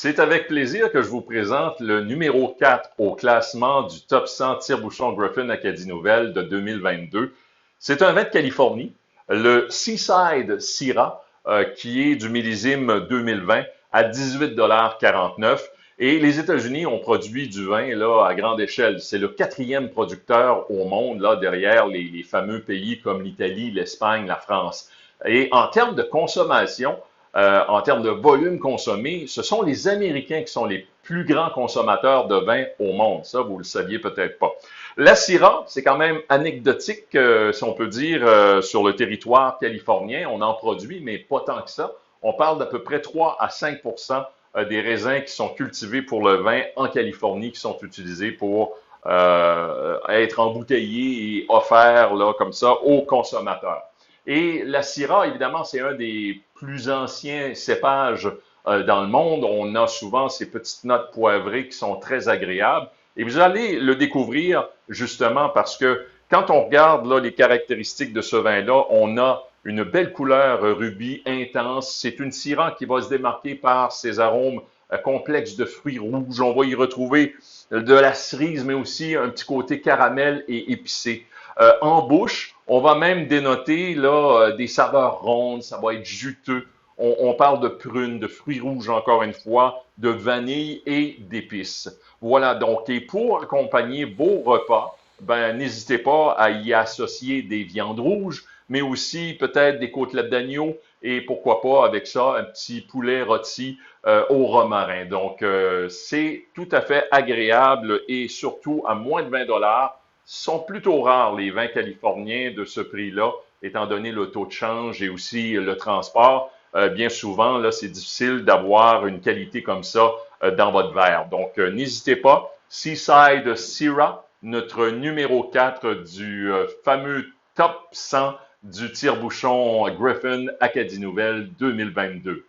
C'est avec plaisir que je vous présente le numéro 4 au classement du top 100 tire-bouchon Griffin Acadie Nouvelle de 2022. C'est un vin de Californie, le Seaside Syrah, qui est du millésime 2020 à 18,49 $. Et les États-Unis ont produit du vin là, à grande échelle. C'est le quatrième producteur au monde, là, derrière les fameux pays comme l'Italie, l'Espagne, la France. Et en termes de consommation, en termes de volume consommé, ce sont les Américains qui sont les plus grands consommateurs de vin au monde. Ça, vous le saviez peut-être pas. La Syrah, c'est quand même anecdotique, si on peut dire, sur le territoire californien. On en produit, mais pas tant que ça. On parle d'à peu près 3 à 5 des raisins qui sont cultivés pour le vin en Californie, qui sont utilisés pour être embouteillés et offerts là, comme ça aux consommateurs. Et la Syrah, évidemment, c'est un des plus anciens cépages dans le monde. On a souvent ces petites notes poivrées qui sont très agréables. Et vous allez le découvrir justement parce que quand on regarde là, les caractéristiques de ce vin-là, on a une belle couleur rubis intense. C'est une Syrah qui va se démarquer par ses arômes complexes de fruits rouges. On va y retrouver de la cerise, mais aussi un petit côté caramel et épicé. En bouche, on va même dénoter là, des saveurs rondes, ça va être juteux. On parle de prunes, de fruits rouges encore une fois, de vanille et d'épices. Voilà, donc, et pour accompagner vos repas, ben, n'hésitez pas à y associer des viandes rouges, mais aussi peut-être des côtelettes d'agneau et pourquoi pas avec ça un petit poulet rôti au romarin. Donc, c'est tout à fait agréable et surtout à moins de 20 $. Sont plutôt rares les vins californiens de ce prix-là, étant donné le taux de change et aussi le transport. Bien souvent, là, c'est difficile d'avoir une qualité comme ça dans votre verre. Donc, n'hésitez pas. Seaside Syrah, notre numéro 4 du fameux top 100 du tire-bouchon Griffin Acadie Nouvelle 2022.